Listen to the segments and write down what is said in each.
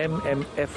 MMF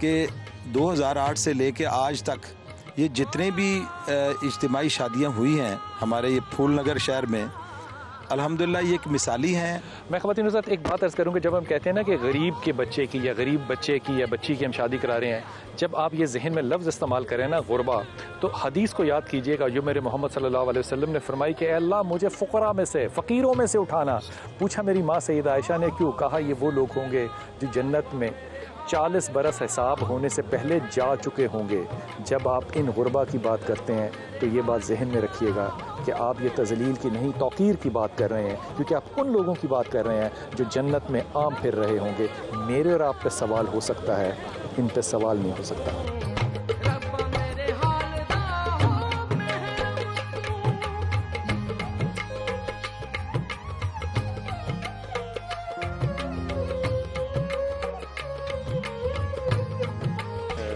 کہ 2008 سے لے کے آج تک یہ جتنے بھی اجتماعی شادیاں ہوئی ہیں ہمارے یہ پھول نگر شہر میں، الحمدللہ یہ ایک مثالی ہیں۔ میں خواتین حضرات ایک بات عرض کروں کہ جب ہم کہتے ہیں نا کہ غریب کے بچے کی یا غریب بچے کی یا بچی کی ہم شادی کرا رہے ہیں، جب آپ یہ ذہن میں لفظ استعمال کریں نا غربا، تو حدیث کو یاد کیجئے گا جو میرے محمد صلی اللہ علیہ وسلم نے فرمائی کہ اے اللہ مجھے فقراء میں سے، فقیروں میں سے اٹھانا۔ پوچھا میری ماں سیدہ عائشہ نے کیوں؟ کہا یہ وہ لوگ ہوں گے جو جنت میں 40 برس حساب ہونے سے پہلے جا چکے ہوں گے۔ جب آپ ان غربا کی بات کرتے ہیں تو یہ بات ذہن میں رکھیے گا کہ آپ یہ تذلیل کی نہیں توقیر کی بات کر رہے ہیں، کیونکہ آپ ان لوگوں کی بات کر رہے ہیں جو جنت میں عام پھر رہے ہوں گے۔ میرے اور آپ پہ سوال ہو سکتا ہے، ان پہ سوال نہیں ہو سکتا۔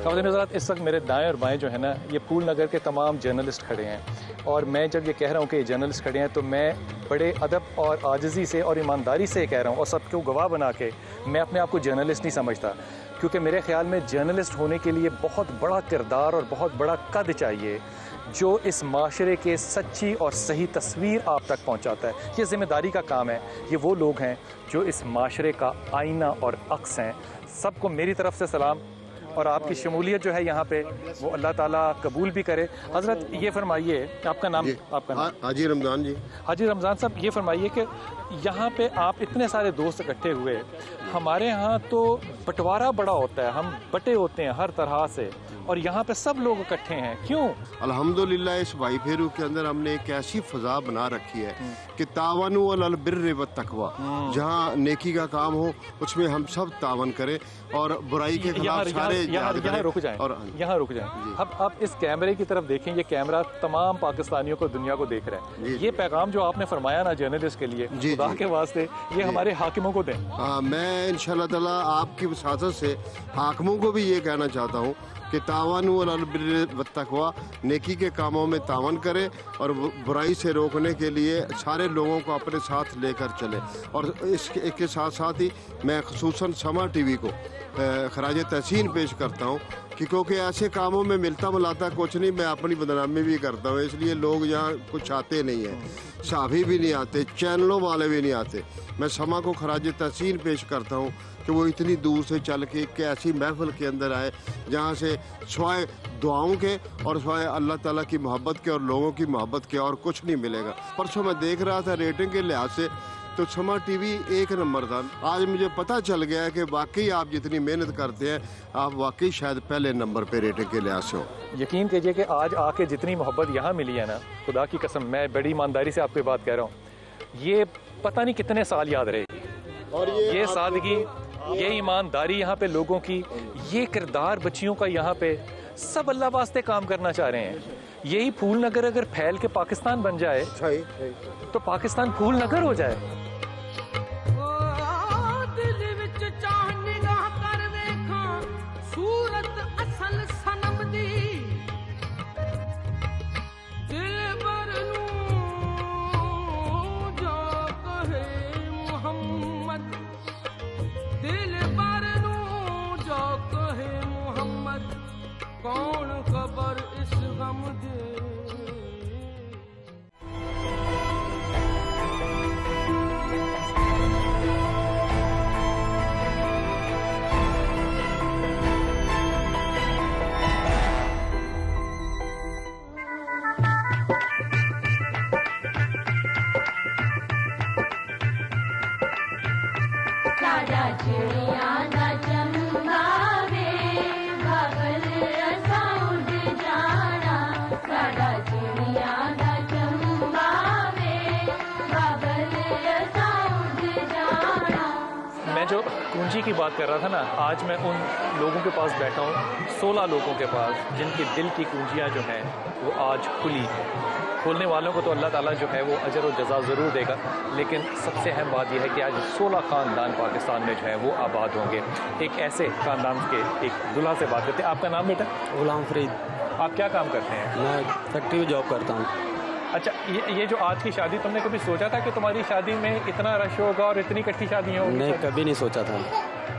خواتین حضرات اس وقت میرے دائیں اور بائیں جو ہے نا یہ پھول نگر کے تمام جرنلسٹ کھڑے ہیں، اور میں جب یہ کہہ رہا ہوں کہ یہ جرنلسٹ کھڑے ہیں تو میں بڑے ادب اور عاجزی سے اور ایمانداری سے کہہ رہا ہوں، اور سب کو گواہ بنا کے میں اپنے آپ کو جرنلسٹ نہیں سمجھتا، کیونکہ میرے خیال میں جرنلسٹ ہونے کے لیے بہت بڑا کردار اور بہت بڑا قد چاہیے جو اس معاشرے کے سچی اور صحیح تصویر آپ تک پہنچاتا ہے۔ یہ ذمہ داری کا کام ہے، یہ وہ لوگ ہیں جو اس معاشرے کا آئینہ اور عکس ہیں۔ سب کو میری طرف سے سلام، اور آپ کی شمولیت جو ہے یہاں پہ وہ اللہ تعالیٰ قبول بھی کرے۔ حضرت یہ فرمائیے آپ کا نام؟ آپ کا نام حاجی رمضان جی۔ حاجی رمضان صاحب یہ فرمائیے کہ یہاں پہ آپ اتنے سارے دوست اکٹھے ہوئے، ہمارے ہاں تو بٹوارا بڑا ہوتا ہے، ہم بٹے ہوتے ہیں ہر طرح سے، اور یہاں پہ سب لوگ اکٹھے ہیں، کیوں؟ الحمدللہ اس بھائی پھیرو کے اندر ہم نے ایک ایسی فضا بنا رکھی ہے کہ تعاونوا علی البر والتقوی، جہاں نیکی کا کام ہو اس میں ہم سب تعاون کریں اور برائی کے خلاف سارے یہاں رک جائیں، یہاں رک جائیں۔ اب آپ اس کیمرے کی طرف دیکھیں، یہ کیمرہ تمام پاکستانیوں کو، دنیا کو دیکھ رہا ہے۔ یہ پیغام جو آپ نے فرمایا نا جرنلسٹ کے لیے، خدا کے واسطے یہ ہمارے حاکموں کو دیں۔ میں انشاءاللہ تعالیٰ آپ کی وساطت سے حاکموں کو بھی یہ کہنا چاہتا ہوں کہ تعاونوا علی البر والتقوی، نیکی کے کاموں میں تعاون کرے اور برائی سے روکنے کے لیے سارے لوگوں کو اپنے ساتھ لے کر چلے۔ اور اس کے ساتھ ساتھ ہی میں خصوصاً سما ٹی وی کو خراج تحسین پیش کرتا ہوں کیونکہ ایسے کاموں میں ملتا ملاتا کچھ نہیں، میں اپنی بدنامی بھی کرتا ہوں، اس لیے لوگ یہاں کچھ آتے نہیں ہیں، صحافی بھی نہیں آتے، چینلوں والے بھی نہیں آتے۔ میں سما کو خراج تحسین پیش کرتا ہوں کہ وہ اتنی دور سے چل کے ایک ایسی محفل کے اندر آئے جہاں سے سوائے دعاؤں کے اور سوائے اللہ تعالیٰ کی محبت کے اور لوگوں کی محبت کے اور کچھ نہیں ملے گا۔ پرسوں میں دیکھ رہا تھا ریٹنگ کے لحاظ سے تو سما ٹی وی 1 نمبر تھا۔ آج مجھے پتہ چل گیا ہے کہ واقعی آپ جتنی محنت کرتے ہیں آپ واقعی شاید پہلے نمبر پہ ریٹنگ کے لحاظ سے ہو۔ یقین کیجئے کہ آج آ کے جتنی محبت یہاں ملی ہے نا، خدا کی قسم میں بڑی ایمانداری سے آپ کو بات کہہ رہا ہوں، یہ پتہ نہیں کتنے سال یاد رہے گی۔ اور یہ سادگی، یہ ایمانداری یہاں پہ لوگوں کی، یہ کردار بچیوں کا یہاں پہ، سب اللہ واسطے کام کرنا چاہ رہے ہیں۔ یہی پھول نگر اگر پھیل کے پاکستان بن جائے تو پاکستان پھول نگر ہو جائے۔ کون خبر اس غم دے۔ جو کنجی کی بات کر رہا تھا نا، آج میں ان لوگوں کے پاس بیٹھا ہوں، 16 لوگوں کے پاس جن کی دل کی کنجیاں جو ہیں وہ آج کھلی ہیں۔ کھولنے والوں کو تو اللہ تعالیٰ جو ہے وہ اجر و جزا ضرور دے گا، لیکن سب سے اہم بات یہ ہے کہ آج 16 خاندان پاکستان میں جو ہے وہ آباد ہوں گے۔ ایک ایسے خاندان کے ایک دلہا سے بات کرتے ہیں۔ آپ کا نام بیٹا؟ غلام فرید۔ آپ کیا کام کرتے ہیں؟ میں فیکٹری میں جاب کرتا ہوں۔ اچھا، یہ جو آج کی شادی، تم نے کبھی سوچا تھا کہ تمہاری شادی میں اتنا رش ہوگا اور اتنی کٹھی شادیاں ہوں گی؟ نہیں، کبھی نہیں سوچا تھا۔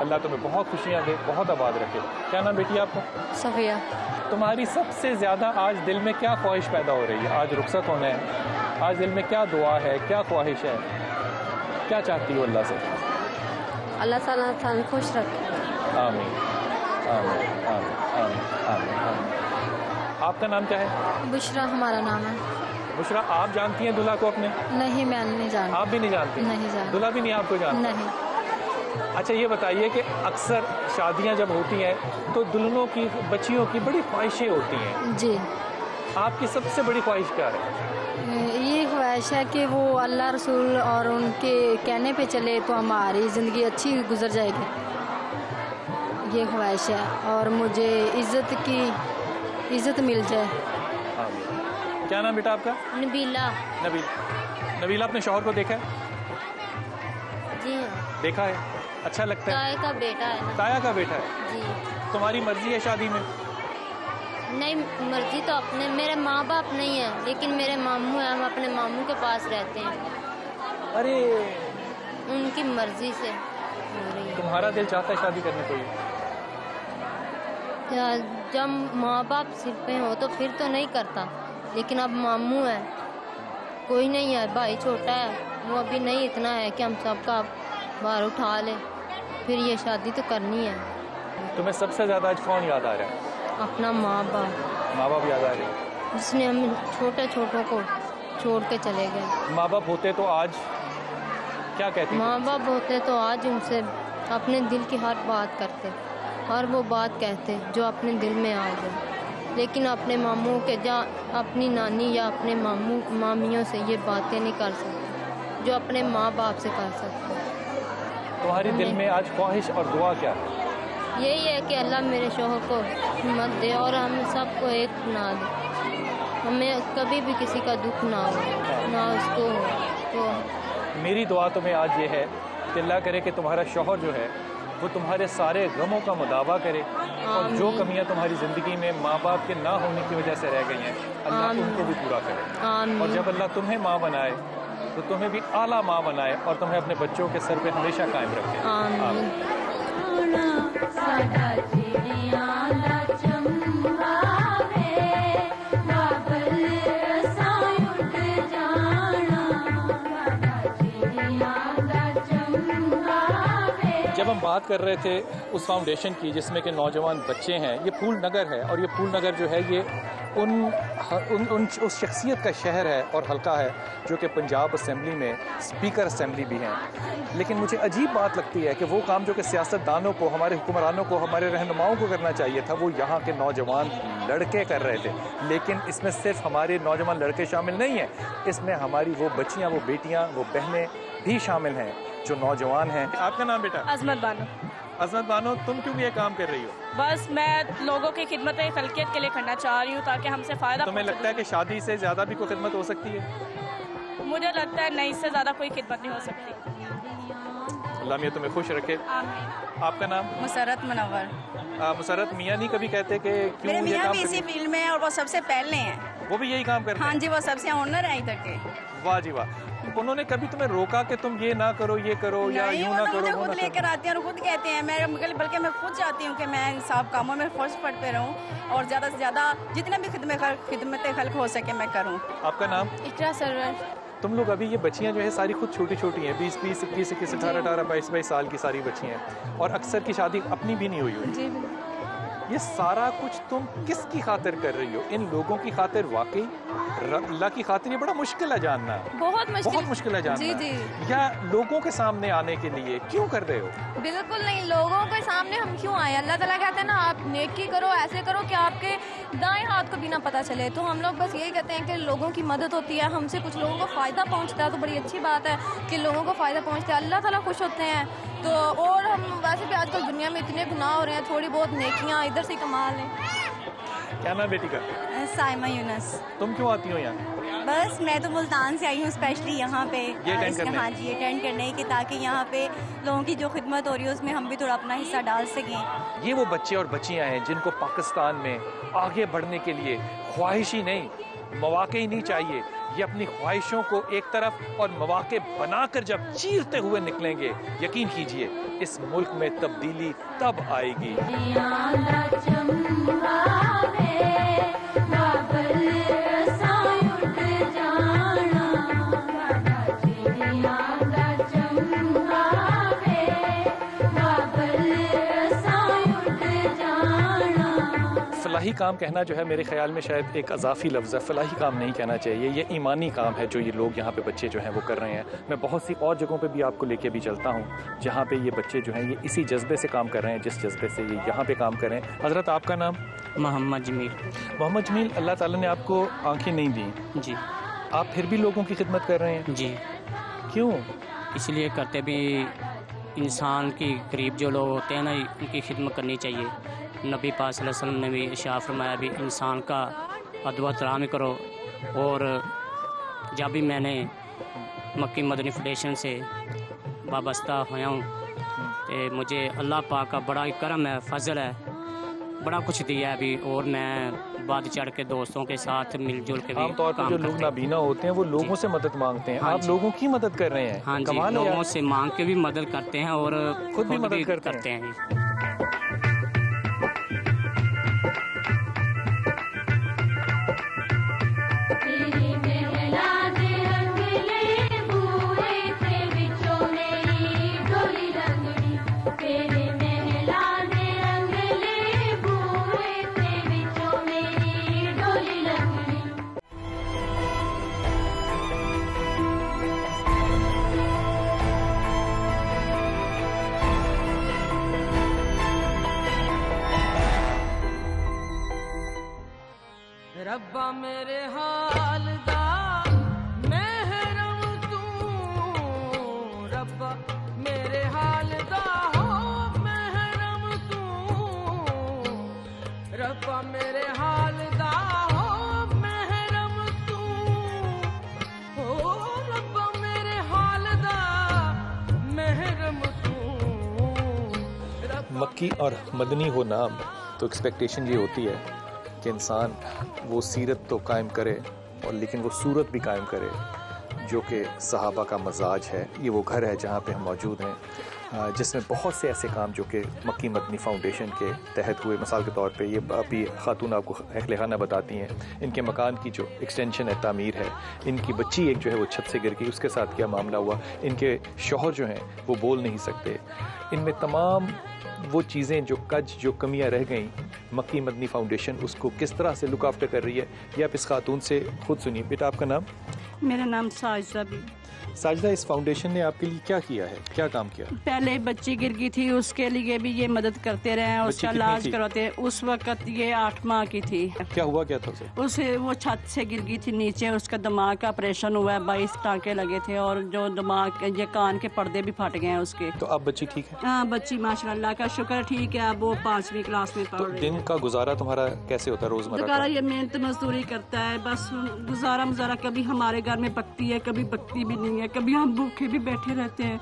اللہ تمہیں بہت خوشیاں دے, بہت آباد رکھے. کیا نام بیٹی آپ کا؟ صفیہ. تمہاری سب سے زیادہ آج دل میں کیا خواہش پیدا ہو رہی ہے؟ آج رخصت ہونا ہے, آج دل میں کیا دعا ہے, کیا خواہش ہے, کیا چاہتی ہو اللہ سے؟ اللہ تعالیٰ خوش رکھے. آمین آمین آمین آمین آمین آمین. آپ کا نام کیا ہے؟ بشرا ہمارا نام ہے. بشرا, آپ جانتی ہیں دلہا کو اپنے؟ نہیں, میں نہیں جانتی. آپ بھی نہیں جانتی؟ نہیں جانتی. دلہا بھی نہیں آپ کو جانتا؟ نہیں. اچھا یہ بتائیے کہ اکثر شادیاں جب ہوتی ہیں تو دلہنوں کی, بچیوں کی بڑی خواہشیں ہوتی ہیں. جی. آپ کی سب سے بڑی خواہش کیا ہے؟ یہ خواہش ہے کہ وہ اللہ رسول اور ان کے کہنے پہ چلے تو ہماری زندگی اچھی گزر جائے گی. یہ خواہش ہے, اور مجھے عزت مل جائے. آمین. کیا نام بیٹا آپ کا؟ نبیلہ. نبیلہ, اپنے شوہر کو دیکھا ہے؟ جی دیکھا ہے. اچھا لگتا ہے؟ تایا کا بیٹا ہے. تایا کا بیٹا ہے. جی. تمہاری مرضی ہے شادی میں؟ نہیں, مرضی تو اپنے, میرے ماں باپ نہیں ہیں, لیکن میرے ماموں ہیں, ہم اپنے ماموں کے پاس رہتے ہیں. ارے, ان کی مرضی سے ہو رہی ہے. تمہارا دل چاہتا ہے شادی کرنے کو؟ جب ماں باپ سر پہ ہو تو پھر تو نہیں کرتا, لیکن اب ماموں ہیں, کوئی نہیں ہے, بھائی چھوٹا ہے, وہ ابھی نہیں اتنا ہے کہ ہم سب کا بار اٹھا لے, پھر یہ شادی تو کرنی ہے. تمہیں سب سے زیادہ آج کون یاد آ رہا ہے؟ اپنا ماں باپ. ماں باپ یاد آ رہے ہیں جس نے ہم چھوٹوں کو چھوڑ کے چلے گئے. ماں باپ ہوتے تو آج کیا کہتے؟ ماں باپ ہوتے تو آج ان سے اپنے دل کی ہر بات کرتے, اور وہ بات کہتے جو اپنے دل میں آ جائے, لیکن اپنے ماموں کے اپنی نانی یا اپنے مامیوں سے یہ باتیں نہیں کر سکتے جو اپنے ماں باپ سے کر سکتے. تمہاری دل میں آج خواہش اور دعا کیا ہے؟ یہی ہے کہ اللہ میرے شوہر کو ہمت دے اور ہم سب کو ایک بنا دے, ہمیں کبھی بھی کسی کا دکھ نہ ہو, نہ اس کو ہو. تو میری دعا تمہیں آج یہ ہے کہ اللہ کرے کہ تمہارا شوہر جو ہے وہ تمہارے سارے غموں کا مداوع کرے, اور جو کمیاں تمہاری زندگی میں ماں باپ کے نہ ہونے کی وجہ سے رہ گئی ہیں, اللہ ان کو بھی پورا کرے. اور جب اللہ تمہیں ماں بنائے تو تمہیں بھی اعلیٰ ماں بنائے, اور تمہیں اپنے بچوں کے سر پہ ہمیشہ قائم رکھے. آمین. جب ہم بات کر رہے تھے اس فاؤنڈیشن کی جس میں کہ نوجوان بچے ہیں, یہ پھول نگر ہے, اور یہ پھول نگر جو ہے یہ اس شخصیت کا شہر ہے اور حلقہ ہے جو کہ پنجاب اسمبلی میں اسپیکر اسمبلی بھی ہیں. لیکن مجھے عجیب بات لگتی ہے کہ وہ کام جو کہ سیاستدانوں کو, ہمارے حکمرانوں کو, ہمارے رہنماؤں کو کرنا چاہیے تھا, وہ یہاں کے نوجوان لڑکے کر رہے تھے. لیکن اس میں صرف ہمارے نوجوان لڑکے شامل نہیں ہیں, اس میں ہماری وہ بچیاں, وہ بیٹیاں, وہ بہنیں بھی شامل ہیں جو نوجوان ہیں. آپ کا نام بیٹا؟ عظمت بانو. عظمت بانو, تم کیوں یہ کام کر رہی ہو؟ بس میں لوگوں کی خدمت خلقیت کے لیے کرنا چاہ رہی ہوں تاکہ ہم سے فائدہ. تمہیں لگتا ہے کہ شادی سے زیادہ بھی کوئی خدمت ہو سکتی ہے؟ مجھے لگتا ہے نہیں, اس سے زیادہ کوئی خدمت نہیں ہو سکتی. اللہ میاں تمہیں خوش رکھے. آپ کا نام؟ مسرت منور. مسرت میاں نہیں کبھی کہتے کہ کیوں میرے یہ میاں کام بھی اسی فیلڈ میں ہیں اور وہ سب سے پہلے ہیں. وہ بھی یہی کام کرتے ہیں؟ ہاں جی, وہ سب سے آنر ہیں ادھر کے. واہ جی واہ. انہوں نے کبھی تمہیں روکا کہ تم یہ نہ کرو, یہ کرو, یا یوں نہ کرو, مجھے خود لے کر آتے ہیں اور خود کہتے ہیں, میں بلکہ میں خود چاہتی ہوں کہ میں ان سب کاموں میں فرسٹ پٹ پہ رہوں اور زیادہ سے زیادہ جتنے بھی خدمت خلق ہو سکے میں کروں. آپ کا نام؟ اقرا سرور. تم لوگ ابھی یہ بچیاں جو ہے ساری خود چھوٹی چھوٹی ہیں, 20 21 21 18 22 سال کی ساری بچیاں ہیں, اور اکثر کی شادی اپنی بھی نہیں ہوئی ہوئی. جی. یہ سارا کچھ تم کس کی خاطر کر رہی ہو؟ ان لوگوں کی خاطر؟ واقعی اللہ کی خاطر؟ یہ بڑا مشکل ہے جاننا, بہت مشکل ہے جاننا. جی جی. یا لوگوں کے سامنے آنے کے لیے کیوں کر رہے ہو؟ بالکل نہیں, لوگوں کے سامنے ہم کیوں آئے؟ اللہ تعالیٰ کہتے ہیں نا, آپ نیکی کرو, ایسے کرو کہ آپ کے دائیں ہاتھ کو بھی نہ پتہ چلے. تو ہم لوگ بس یہی کہتے ہیں کہ لوگوں کی مدد ہوتی ہے, ہم سے کچھ لوگوں کو فائدہ پہنچتا ہے تو بڑی اچھی بات ہے کہ لوگوں کو فائدہ پہنچتا ہے, اللہ تعالیٰ خوش ہوتے ہیں. تو اور ہم ویسے بھی آج کل دنیا میں اتنے گناہ ہو رہے ہیں, تھوڑی بہت نیکیاں ادھر سے کما لیں. کیا نام بیٹی کا؟ سائمہ یونس. تم کیوں آتی ہو یہاں؟ بس میں تو ملتان سے آئی ہوں اسپیشلی یہاں پہ. ہاں جی, اٹینڈ کرنے کی, تاکہ یہاں پہ لوگوں کی جو خدمت ہو رہی ہے اس میں ہم بھی تھوڑا اپنا حصہ ڈال سکیں. یہ وہ بچے اور بچیاں ہیں جن کو پاکستان میں آگے بڑھنے کے لیے خواہش ہی نہیں مواقع ہی نہیں چاہیے. یہ اپنی خواہشوں کو ایک طرف اور مواقع بنا کر جب چیرتے ہوئے نکلیں گے, یقین کیجئے اس ملک میں تبدیلی تب آئے گی. فلاحی کام کہنا جو ہے میرے خیال میں شاید ایک اضافی لفظ ہے. فلاحی کام نہیں کہنا چاہیے, یہ ایمانی کام ہے جو یہ لوگ یہاں پہ بچے جو ہیں وہ کر رہے ہیں. میں بہت سی اور جگہوں پہ بھی آپ کو لے کے بھی چلتا ہوں جہاں پہ یہ بچے جو ہیں یہ اسی جذبے سے کام کر رہے ہیں جس جذبے سے یہ یہاں پہ کام کر رہے ہیں. حضرت آپ کا نام؟ محمد جمیل. محمد جمیل, اللہ تعالیٰ نے آپ کو آنکھیں نہیں دیں جی, آپ پھر بھی لوگوں کی خدمت کر رہے ہیں؟ جی. کیوں؟ اس لیے کرتے بھی انسان کی قریب جو لوگ ہوتے ہیں نا ان کی خدمت کرنی چاہیے. نبی پاک صلی اللہ علیہ وسلم نے بھی ارشاد فرمایا بھی انسان کا ادب و احترام کرو. اور جب بھی میں نے مکی مدنی فاؤنڈیشن سے وابستہ ہوا ہوں تو مجھے اللہ پاک کا بڑا کرم ہے, فضل ہے, بڑا کچھ دیا ہے بھی. اور میں بڑھ چڑھ کے دوستوں کے ساتھ مل جل کے بھی عام طور پر جو لوگ نابینا ہوتے ہیں وہ لوگوں سے مدد مانگتے ہیں, آپ لوگوں کی مدد کر رہے ہیں. ہاں جی, لوگوں سے مانگ کے بھی مدد کرتے ہیں اور خود بھی مدد کرتے ہیں. ربا میرے حال دا محرم تو, ربا میرے حال دا ہو محرم تو, ربا میرے حال دا ہو محرم تو, او ربا میرے حال دا محرم تو. مکی اور مدنی ہو نام تو ایکسپیکٹیشن یہ ہوتی ہے کہ انسان وہ سیرت تو قائم کرے اور لیکن وہ صورت بھی قائم کرے جو کہ صحابہ کا مزاج ہے. یہ وہ گھر ہے جہاں پہ ہم موجود ہیں جس میں بہت سے ایسے کام جو کہ مکی مدنی فاؤنڈیشن کے تحت ہوئے. مثال کے طور پہ یہ ابھی خاتون آپ کو اہل خانہ بتاتی ہیں, ان کے مکان کی جو ایکسٹینشن ہے, تعمیر ہے, ان کی بچی ایک جو ہے وہ چھت سے گر گئی, اس کے ساتھ کیا معاملہ ہوا. ان کے شوہر جو ہیں وہ بول نہیں سکتے. ان میں تمام وہ چیزیں جو کمیاں رہ گئیں, مکی مدنی فاؤنڈیشن اس کو کس طرح سے لک آفٹر کر رہی ہے یہ آپ اس خاتون سے خود سنیے. بیٹا آپ کا نام؟ میرا نام ساجدہ بھی. ساجدہ, اس فاؤنڈیشن نے آپ کے لیے کیا کیا ہے, کیا کام کیا؟ پہلے بچی گر گئی تھی, اس کے لیے بھی یہ مدد کرتے رہے ہیں, اس کا علاج کرواتے ہیں. اس وقت یہ 8 ماہ کی تھی. کیا ہوا کیا تھا اسے؟ وہ چھت سے گر گئی تھی نیچے, اس کا دماغ کا آپریشن ہوا ہے, 22 ٹانکے لگے تھے اور جو دماغ یہ کان کے پردے بھی پھٹ گئے ہیں اس کے. تو اب بچی ٹھیک ہے؟ ہاں بچی ماشاء اللہ کا شکر ٹھیک ہے, اب وہ 5ویں کلاس میں پڑھ رہی ہے. دن کا گزارا تمہارا کیسے ہوتا ہے روزمرہ کا؟ یہ محنت مزدوری کرتا ہے, بس گزارا کبھی ہمارے گھر میں پکتی ہے, کبھی پکتی بھی نہیں ہے, کبھی ہم بھوکے بھی بیٹھے رہتے ہیں.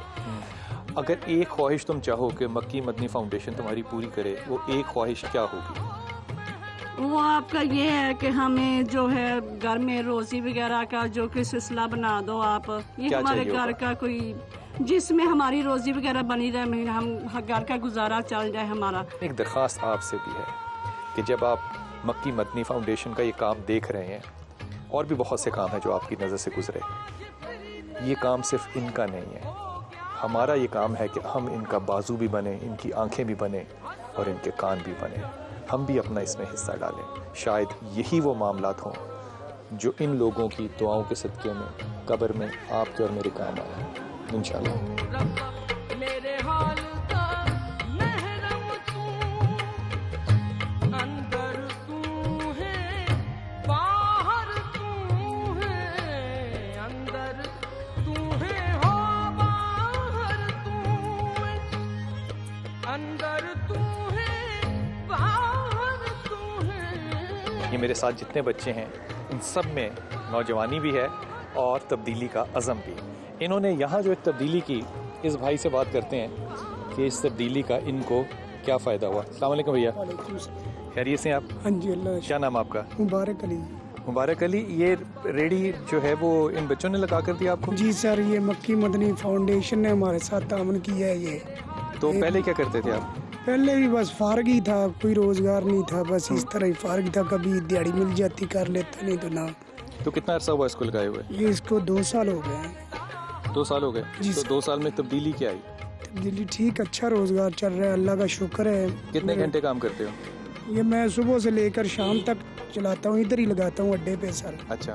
اگر ایک خواہش تم چاہو کہ مکی مدنی فاؤنڈیشن تمہاری پوری کرے, وہ ایک خواہش کیا ہوگی؟ وہ آپ کا یہ ہے کہ ہمیں جو ہے گھر میں روزی وغیرہ کا جو کہ سلسلہ بنا دو آپ, یہ ہمارے گھر کا کوئی جس میں ہماری روزی وغیرہ بنی رہے, ہم گھر کا گزارا چل جائے ہمارا. ایک درخواست آپ سے بھی ہے کہ جب آپ مکی مدنی فاؤنڈیشن کا یہ کام دیکھ رہے ہیں, اور بھی بہت سے کام ہیں جو آپ کی نظر سے گزرے, یہ کام صرف ان کا نہیں ہے, ہمارا یہ کام ہے کہ ہم ان کا بازو بھی بنیں, ان کی آنکھیں بھی بنیں اور ان کے کان بھی بنیں. ہم بھی اپنا اس میں حصہ ڈالیں. شاید یہی وہ معاملات ہوں جو ان لوگوں کی دعاؤں کے صدقے میں قبر میں آپ کے اور میرے کام آئے ہیں انشاءاللہ. میرے حال کا محرم تو, اندر تو ہے باہر تو ہے, اندر تو ہے ہو باہر تو ہے, اندر تو ہے باہر تو ہے. یہ میرے ساتھ جتنے بچے ہیں ان سب میں نوجوانی بھی ہے اور تبدیلی کا عزم بھی. انہوں نے یہاں جو ایک تبدیلی کی, اس بھائی سے بات کرتے ہیں کہ اس تبدیلی کا ان کو کیا فائدہ ہوا. السلام علیکم بھیا. خیریت سے ہیں آپ؟ ہاں جی اللہ. کیا نام آپ کا؟ مبارک علی. مبارک علی، یہ ریڈی جو ہے وہ ان بچوں نے لگا کر دیا آپ کو؟ جی سر، یہ مکی مدنی فاؤنڈیشن نے ہمارے ساتھ تعاون کیا ہے. یہ تو پہلے کیا کرتے تھے آپ؟ پہلے بھی بس فارغ ہی تھا، کوئی روزگار نہیں تھا، بس اس طرح ہی فارغ تھا. کبھی دیہڑی مل جاتی کر لیتا، نہیں تو نہ. تو کتنا عرصہ ہوا اس کو لگائے ہوئے؟ یہ اس کو 2 سال ہو گئے ہیں. 2 سال ہو گئے؟ جی تو 2 سال میں تبدیلی کیا آئی؟ تبدیلی ٹھیک، اچھا روزگار چل رہا ہے، اللہ کا شکر ہے. کتنے گھنٹے کام کرتے ہو؟ یہ میں صبح سے لے کر شام تک چلاتا ہوں، ادھر ہی لگاتا ہوں اڈے پہ سر. اچھا،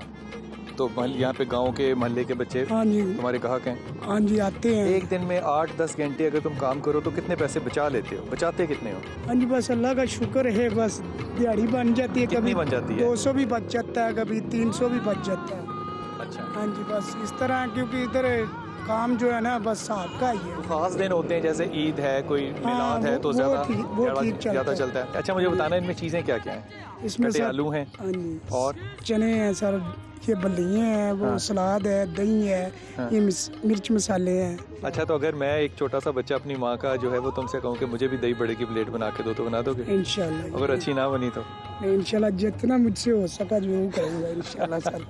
تو یہاں پہ گاؤں کے محلے کے بچے ہاں جی تمہارے گاہک ہیں؟ ہاں جی آتے ہیں. ایک دن میں 8-10 گھنٹے اگر تم کام کرو تو کتنے پیسے بچا لیتے ہو؟ بچاتے کتنے ہو؟ ہاں جی بس اللہ کا شکر ہے، بس دیہڑی بن جاتی ہے. کبھی بن جاتی ہے؟ 200 بھی بچ جاتا ہے، کبھی 300 بھی بچ جاتا ہے. اچھا. ہاں جی بس اس طرح، کیونکہ ادھر کام جو ہے نا بس صاحب کا ہی ہے. خاص دن ہوتے ہیں جیسے عید ہے، کوئی میلاد ہے تو زیادہ چلتا ہے. اچھا مجھے بتانا ان میں چیزیں کیا کیا ہیں؟ اس میں کٹے آلو ہیں اور چنے ہیں سر، یہ بلیے ہیں، وہ سلاد ہے، دہی ہے، یہ مرچ مسالے ہیں. اچھا، تو اگر میں ایک چھوٹا سا بچہ اپنی ماں کا جو ہے وہ تم سے کہوں کہ مجھے بھی دہی بڑے کی پلیٹ بنا کے دو تو بنا دو گے؟ انشاءاللہ. اگر اچھی نہ بنی تو انشاءاللہ جتنا مجھ سے ہو سکا ضرور کروں گا انشاءاللہ سر.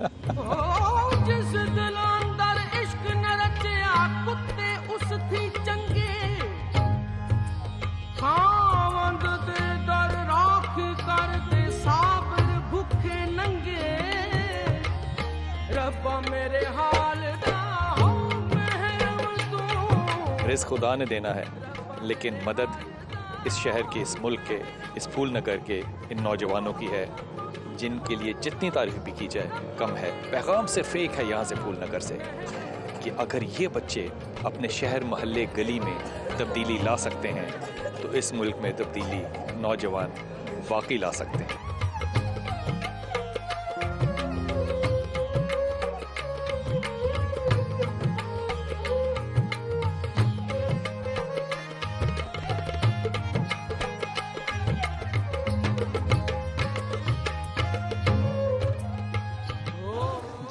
جس دل اندر عشق نہ رچیا کتے اس تھی چنگے، خاوند دے در راکھ کر دے صابر بھوکے ننگے، ربا میرے حال دا ہو محرم تو. رزق خدا نے دینا ہے، لیکن مدد اس شہر کے، اس ملک کے، اس پھول نگر کے ان نوجوانوں کی ہے جن کے لیے جتنی تعریف بھی کی جائے کم ہے. پیغام صرف ایک ہے یہاں سے پھول نگر سے کہ اگر یہ بچے اپنے شہر محلے گلی میں تبدیلی لا سکتے ہیں تو اس ملک میں تبدیلی نوجوان واقعی لا سکتے ہیں.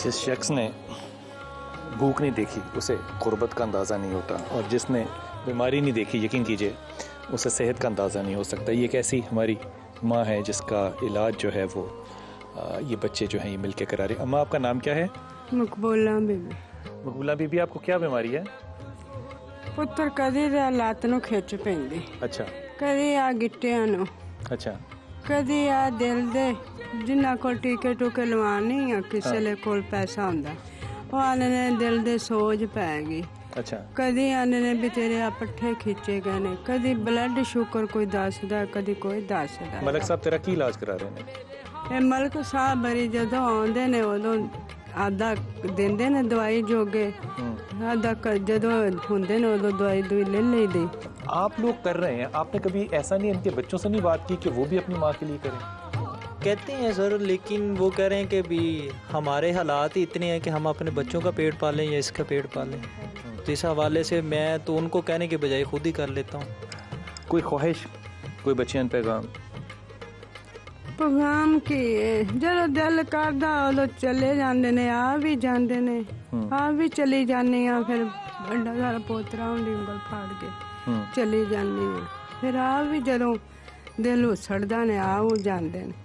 جس شخص نے بھوک نہیں دیکھی اسے غربت کا اندازہ نہیں ہوتا، اور جس نے بیماری نہیں دیکھی یقین کیجئے اسے صحت کا اندازہ نہیں ہو سکتا. یہ ایک ایسی ہماری ماں ہے جس کا علاج جو ہے وہ یہ بچے جو ہیں یہ مل کے کرا رہے. اماں آپ کا نام کیا ہے؟ مقبولہ بی بی. مقبولہ بی بی، آپ کو کیا بیماری ہے؟ پتر کدی لات نو کھچ پیندی. اچھا. کدی آ گٹیاں نو. اچھا. کدی آ دل دے جنہاں کول ٹیکے ٹوکے لوانی، کسے لے کول پیسہ ہوندا وہ آنے نے دل دے سوج پے گئی. اچھا. کدی آنے نے بھی تیرے پٹھے کھچے گئے نے، کدی بلڈ شوگر کوئی دسدا، کدی کوئی دسدا. ملک صاحب تیرا کی علاج کرا رہے ہیں؟ ملک صاحب بری جدوں آندے نے ادوں آدھا دیندے نے دوائی جوگے، آدھا جدوں ہوندے نے ادوں دوائی دوئی لے لئی دی. آپ لوگ کر رہے ہیں، آپ نے کبھی ایسا نہیں ان کے بچوں سے نہیں بات کی کہ وہ بھی اپنی ماں کے لیے کریں؟ کہتے ہیں سر، لیکن وہ کہہ رہے ہیں کہ بھی ہمارے حالات ہی اتنے ہیں کہ ہم اپنے بچوں کا پیٹ پالیں یا اس کا پیٹ پالیں. تو اس حوالے سے میں تو ان کو کہنے کے بجائے خود ہی کر لیتا ہوں. کوئی خواہش، کوئی بچیاں پیغام کی جدو دل کردا ادو چلے جاندے نے، آ بھی جاندے نے، آ بھی چلی جاندی ہاں. پھر بڑا سارا پوترا ہونی انگل پھاڑ کے چلی جاندی ہاں. پھر آ بھی جدو دل اسڑدا نے آ وہ جاندے نے.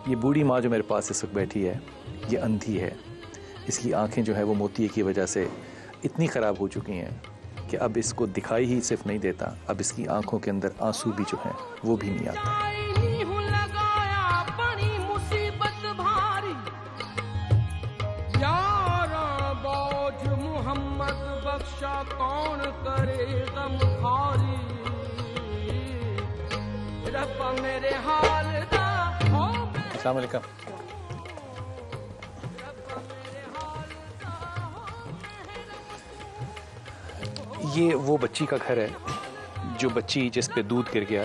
یہ بوڑھی ماں جو میرے پاس اس وقت بیٹھی ہے یہ اندھی ہے. اس کی آنکھیں جو ہے وہ موتیے کی وجہ سے اتنی خراب ہو چکی ہیں کہ اب اس کو دکھائی ہی صرف نہیں دیتا، اب اس کی آنکھوں کے اندر آنسو بھی جو ہیں وہ بھی نہیں آتا. کون کرے غم خاری، رب میرے حال دا. السلام علیکم. یہ وہ بچی کا گھر ہے جو بچی جس پہ دودھ گر گیا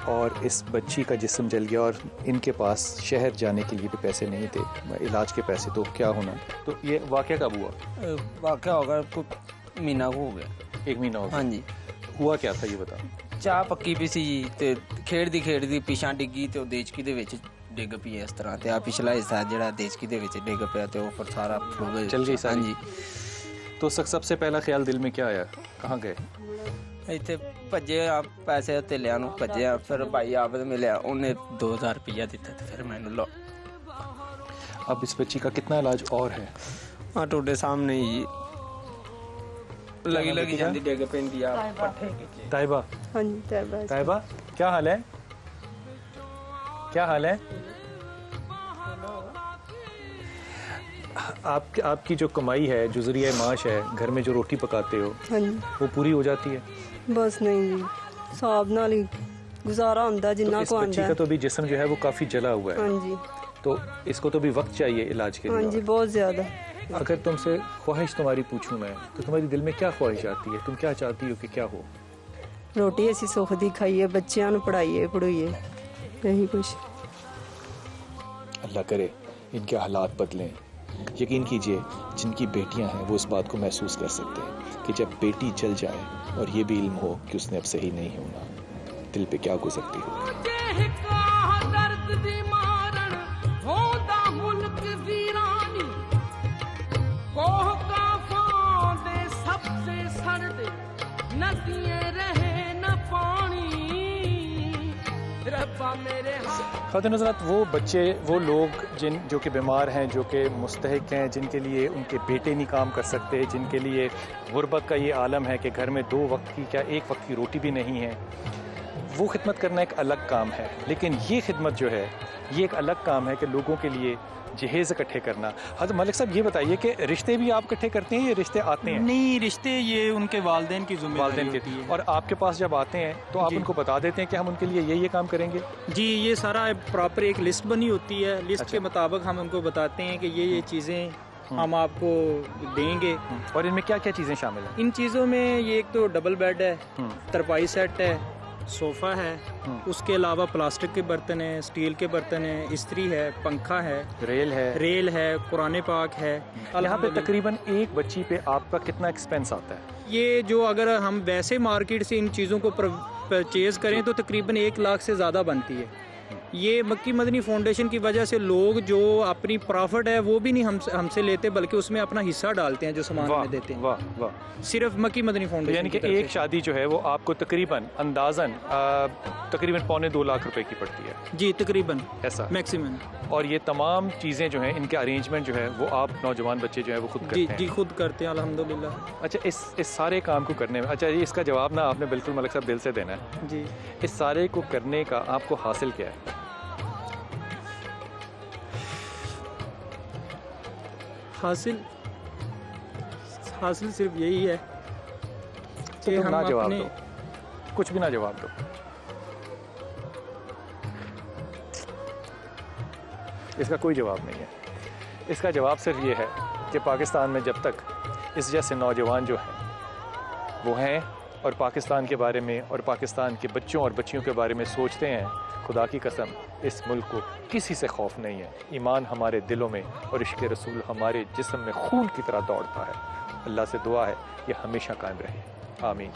اور اس بچی کا جسم جل گیا، اور ان کے پاس شہر جانے کے لیے بھی پیسے نہیں تھے، علاج کے پیسے. تو کیا ہونا؟ تو یہ واقعہ کب ہوا؟ واقعہ ہوگا مہینہ کو ہو گیا. 1 مہینہ ہو گیا. ہاں جی. ہوا کیا تھا یہ بتا. چاہ پکی پی سی تے کھیڑدی پیچھا ڈگی تے دیچکی دے وچ ڈگ پئی اس طرح تے پچھلا حصہ جڑا دیچکی دے وچ ڈگ پیا تے اوپر سارا چل گئی. ہاں جی. تو سب سے پہلا خیال دل میں کیا آیا؟ کہاں گئے؟ ਇੱਥੇ ਭੱਜੇ ਆ ਪੈਸੇ ਉੱਤੇ ਲਿਆ ਨੂੰ ਭੱਜਿਆ. ਫਿਰ ਭਾਈ ਆਬਦ ਮਿਲਿਆ, ਉਹਨੇ 2000 ਰੁਪਇਆ ਦਿੱਤਾ ਤੇ ਫਿਰ ਮੈਨੂੰ ਲੋ. اب اس بچی کا کتنا علاج اور ہے؟ ہاں ٹوٹے سامنے ہی لگی جاندی ڈگ پیندی آ پٹھے کی. طیبہ. ہاں جی طیبہ. طیبہ کیا حال ہے؟ کیا حال ہے؟ آپ کی جو کمائی ہے، جو ذریعہ معاش ہے، گھر میں جو روٹی پکاتے ہو، ہاں جی وہ پوری ہو جاتی ہے؟ بس نہیں جی، صاحب نال ہی گزارا ہوتا جنہ کو آندا ہے. اس بچی کا تو بھی جسم جو ہے وہ کافی جلا ہوا ہے. ہاں جی. تو اس کو تو بھی وقت چاہیے علاج کے لیے. ہاں جی بہت زیادہ. اگر تم سے خواہش تمہاری پوچھوں میں تو تمہاری دل میں کیا خواہش آتی ہے؟ تم کیا چاہتی ہو کہ کیا ہو؟ روٹی اسی سکھ دی کھائیے، بچیاں نو پڑھائیے پڑھوئیے، یہی کچھ. اللہ کرے ان کے حالات بدلیں. یقین کیجئے جن کی بیٹیاں ہیں وہ اس بات کو محسوس کر سکتے ہیں کہ جب بیٹی چل جائے اور یہ بھی علم ہو کہ اس نے اب صحیح نہیں ہونا، دل پہ کیا گزرتی ہو. خاتون حضرات، وہ بچے، وہ لوگ جو کہ بیمار ہیں، جو کہ مستحق ہیں، جن کے لیے ان کے بیٹے نہیں کام کر سکتے، جن کے لیے غربت کا یہ عالم ہے کہ گھر میں 2 وقت کی کیا 1 وقت کی روٹی بھی نہیں ہے، وہ خدمت کرنا ایک الگ کام ہے. لیکن یہ خدمت جو ہے یہ ایک الگ کام ہے کہ لوگوں کے لیے جہیز اکٹھے کرنا. حضرت ملک صاحب یہ بتائیے کہ رشتے بھی آپ اکٹھے کرتے ہیں یا رشتے آتے ہیں؟ نہیں، رشتے یہ ان کے والدین کی ذمہ داری ہوتی ہے. اور آپ کے پاس جب آتے ہیں تو آپ ان کو بتا دیتے ہیں کہ ہم ان کے لیے یہ کام کریں گے؟ جی، یہ سارا پراپر ایک لسٹ بنی ہوتی ہے. لسٹ کے مطابق ہم ان کو بتاتے ہیں کہ یہ چیزیں ہم آپ کو دیں گے. اور ان میں کیا کیا چیزیں شامل ہیں؟ ان چیزوں میں یہ ایک تو ڈبل بیڈ ہے، ترپائی سیٹ ہے، صوفہ ہے، اس کے علاوہ پلاسٹک کے برتن ہیں، اسٹیل کے برتن ہیں، استری ہے، پنکھا ہے، ریل ہے، قرآن پاک ہے. یہاں پہ تقریباً ایک بچی پہ آپ کا کتنا ایکسپینس آتا ہے؟ یہ جو اگر ہم ویسے مارکیٹ سے ان چیزوں کو پرچیز کریں تو تقریباً 1 لاکھ سے زیادہ بنتی ہے. یہ مکی مدنی فاؤنڈیشن کی وجہ سے لوگ جو اپنی پرافٹ ہے وہ بھی نہیں ہم سے لیتے، بلکہ اس میں اپنا حصہ ڈالتے ہیں جو سامان میں دیتے ہیں. واہ واہ. صرف مکی مدنی فاؤنڈیشن. یعنی کہ ایک شادی جو ہے وہ آپ کو تقریباً اندازاً تقریباً 1.25 لاکھ روپے کی پڑتی ہے؟ جی تقریباً ایسا میکسیمم. اور یہ تمام چیزیں جو ہیں ان کے ارینجمنٹ جو ہے وہ آپ نوجوان بچے جو ہے وہ خود کرتے ہیں؟ جی خود کرتے ہیں الحمدللہ. اچھا، اس سارے کام کو کرنے میں، اچھا اس کا جواب نا آپ نے بالکل ملک صاحب دل سے دینا ہے. جی. اس سارے کو کرنے کا آپ کو حاصل کیا ہے؟ حاصل صرف یہی ہے کہ ہم جواب دو، کچھ بھی نہ جواب دو. اس کا کوئی جواب نہیں ہے. اس کا جواب صرف یہ ہے کہ پاکستان میں جب تک اس جیسے نوجوان جو ہیں وہ ہیں اور پاکستان کے بارے میں اور پاکستان کے بچوں اور بچیوں کے بارے میں سوچتے ہیں، خدا کی قسم اس ملک کو کسی سے خوف نہیں ہے. ایمان ہمارے دلوں میں اور عشق رسول ہمارے جسم میں خون کی طرح دوڑتا ہے. اللہ سے دعا ہے یہ ہمیشہ قائم رہے. آمین.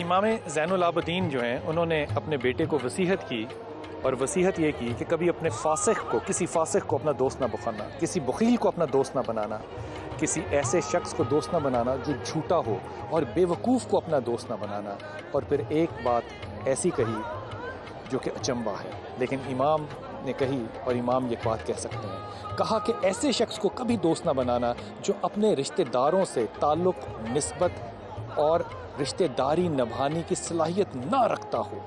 امام زین العابدین جو ہیں انہوں نے اپنے بیٹے کو وصیت کی، اور وصیت یہ کی کہ کبھی اپنے کسی فاسق کو اپنا دوست نہ بنانا، کسی بخیل کو اپنا دوست نہ بنانا، کسی ایسے شخص کو دوست نہ بنانا جو جھوٹا ہو، اور بے وقوف کو اپنا دوست نہ بنانا. اور پھر ایک بات ایسی کہی جو کہ اچنبھا ہے، لیکن امام نے کہی اور امام یہ بات کہہ سکتے ہیں. کہا کہ ایسے شخص کو کبھی دوست نہ بنانا جو اپنے رشتہ داروں سے تعلق، نسبت اور رشتہ داری نبھانے کی صلاحیت نہ رکھتا ہو.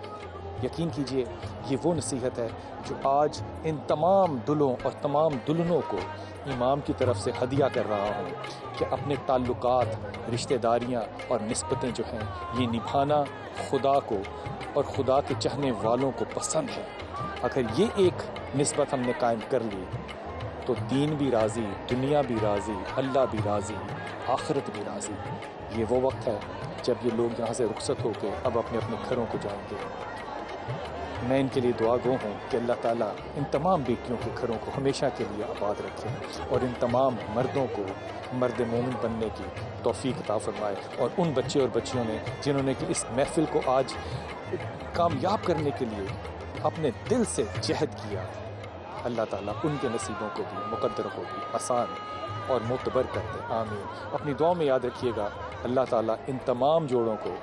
یقین کیجئے یہ وہ نصیحت ہے جو آج ان تمام دلوں اور تمام دلہنوں کو امام کی طرف سے ہدیہ کر رہا ہوں کہ اپنے تعلقات، رشتہ داریاں اور نسبتیں جو ہیں یہ نبھانا خدا کو اور خدا کے چاہنے والوں کو پسند ہے. اگر یہ ایک نسبت ہم نے قائم کر لی تو دین بھی راضی، دنیا بھی راضی، اللہ بھی راضی، آخرت بھی راضی. یہ وہ وقت ہے جب یہ لوگ یہاں سے رخصت ہو کے اب اپنے اپنے گھروں کو جائیں گے. میں ان کے لیے دعا گو ہوں کہ اللہ تعالیٰ ان تمام بیٹیوں کے گھروں کو ہمیشہ کے لیے آباد رکھے اور ان تمام مردوں کو مرد مومن بننے کی توفیق عطا فرمائے، اور ان بچے اور بچیوں نے جنہوں نے کہ اس محفل کو آج کامیاب کرنے کے لیے اپنے دل سے جہد کیا، اللہ تعالیٰ ان کے نصیبوں کو بھی مقدر کو بھی آسان اور معتبر کر دے، آمین۔ اپنی دعاؤں میں یاد رکھیے گا اللہ تعالیٰ ان تمام جوڑوں کو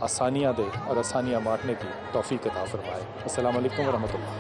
آسانیاں دے اور آسانیاں بانٹنے کی توفیق عطا فرمائے۔ السلام علیکم ورحمۃ اللہ۔